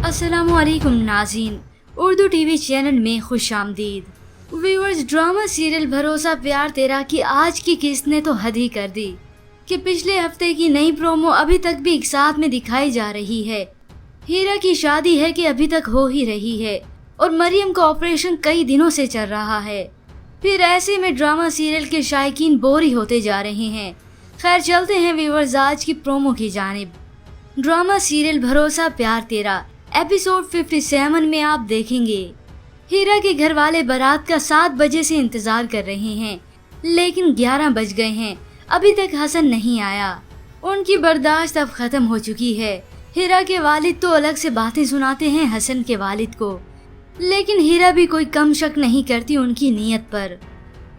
अस्सलामुअलैकुम नाज़रीन, Urdu TV channel में खुश आमदीद। व्यूअर्स, ड्रामा सीरियल भरोसा प्यार तेरा की आज की किस्त ने तो हद ही कर दी कि पिछले हफ्ते की नई प्रोमो अभी तक भी एक साथ में दिखाई जा रही है। हीरा की शादी है कि अभी तक हो ही रही है और मरियम का ऑपरेशन कई दिनों से चल रहा है। फिर ऐसे में ड्रामा सीरियल के शायकीन बोर ही होते जा रहे हैं। खैर चलते हैं व्यूअर्स आज की प्रोमो की जानिब। ड्रामा सीरियल भरोसा प्यार तेरा एपिसोड 57 में आप देखेंगे हीरा के घर वाले बारात का 7 बजे से इंतजार कर रहे हैं, लेकिन 11 बज गए हैं, अभी तक हसन नहीं आया। उनकी बर्दाश्त अब खत्म हो चुकी है। हीरा के वालिद तो अलग से बातें सुनाते हैं हसन के वालिद को, लेकिन हीरा भी कोई कम शक नहीं करती उनकी नीयत पर।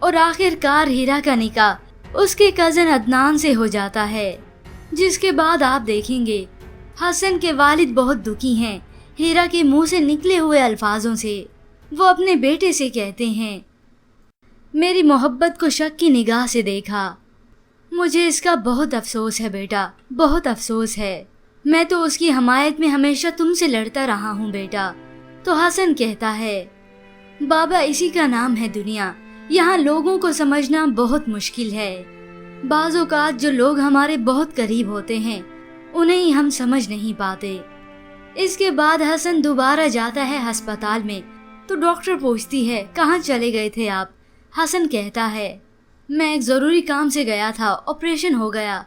और आखिरकार हीरा का निकाह उसके कजन अदनान से हो जाता है, जिसके बाद आप देखेंगे हसन के वालिद बहुत दुखी हैं हीरा के मुंह से निकले हुए अल्फाजों से। वो अपने बेटे से कहते हैं, मेरी मोहब्बत को शक की निगाह से देखा, मुझे इसका बहुत अफसोस है बेटा, बहुत अफसोस है। मैं तो उसकी हमायत में हमेशा तुमसे लड़ता रहा हूँ बेटा। तो हसन कहता है, बाबा इसी का नाम है दुनिया, यहाँ लोगों को समझना बहुत मुश्किल है। बाज़ औक़ात जो लोग हमारे बहुत करीब होते हैं उन्हें ही हम समझ नहीं पाते। इसके बाद हसन दोबारा जाता है अस्पताल में, तो डॉक्टर पूछती है, कहाँ चले गए थे आप? हसन कहता है, मैं एक ज़रूरी काम से गया था, ऑपरेशन हो गया।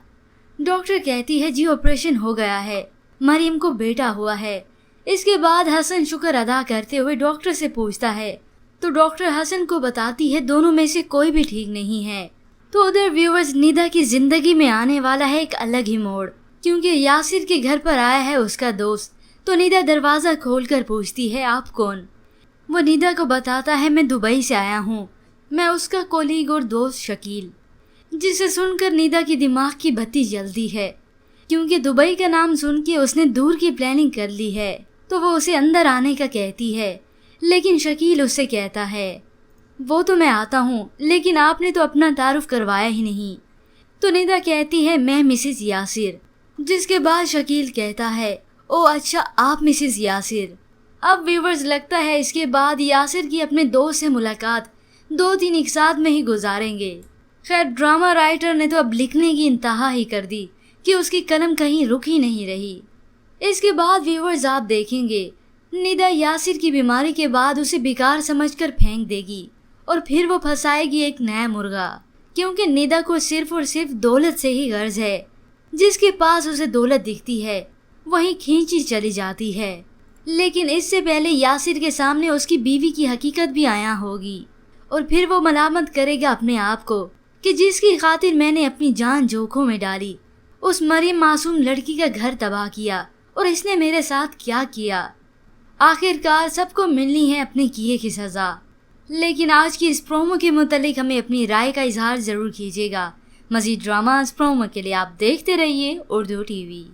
डॉक्टर कहती है, जी ऑपरेशन हो गया है, मरियम को बेटा हुआ है। इसके बाद हसन शुक्र अदा करते हुए डॉक्टर से पूछता है, तो डॉक्टर हसन को बताती है दोनों में से कोई भी ठीक नहीं है। तो उधर व्यूअर्स, निदा की जिंदगी में आने वाला है एक अलग ही मोड़, क्योंकि यासिर के घर पर आया है उसका दोस्त। तो निदा दरवाज़ा खोलकर पूछती है, आप कौन? वो निदा को बताता है, मैं दुबई से आया हूँ, मैं उसका कोलीग और दोस्त शकील। जिसे सुनकर निदा की दिमाग की बत्ती जलती है, क्योंकि दुबई का नाम सुन के उसने दूर की प्लानिंग कर ली है। तो वो उसे अंदर आने का कहती है, लेकिन शकील उससे कहता है, वो तो मैं आता हूँ, लेकिन आपने तो अपना तारुफ करवाया ही नहीं। तो निदा कहती है, मैं मिसेस यासिर। जिसके बाद शकील कहता है, ओ अच्छा आप मिसेस यासिर। अब व्यूवर्स, लगता है इसके बाद यासिर की अपने दोस्त से मुलाकात 2-3 एक साथ में ही गुजारेंगे। खैर ड्रामा राइटर ने तो अब लिखने की इंतहा ही कर दी कि उसकी कलम कहीं रुक ही नहीं रही। इसके बाद व्यूवर्स आप देखेंगे निदा यासिर की बीमारी के बाद उसे बेकार समझकर फेंक देगी और फिर वो फंसाएगी एक नया मुर्गा, क्योंकि निदा को सिर्फ और सिर्फ दौलत से ही गर्ज है। जिसके पास उसे दौलत दिखती है वहीं खींची चली जाती है। लेकिन इससे पहले यासिर के सामने उसकी बीवी की हकीकत भी आया होगी और फिर वो मलामत करेगा अपने आप को कि जिसकी खातिर मैंने अपनी जान जोखों में डाली, उस मरियम मासूम लड़की का घर तबाह किया और इसने मेरे साथ क्या किया। आखिरकार सबको मिलनी है अपने किए की सज़ा। लेकिन आज की इस प्रोमो के मुतालिक हमें अपनी राय का इजहार ज़रूर कीजिएगा। मज़ीद ड्रामास प्रोमो के लिए आप देखते रहिए उर्दू टीवी।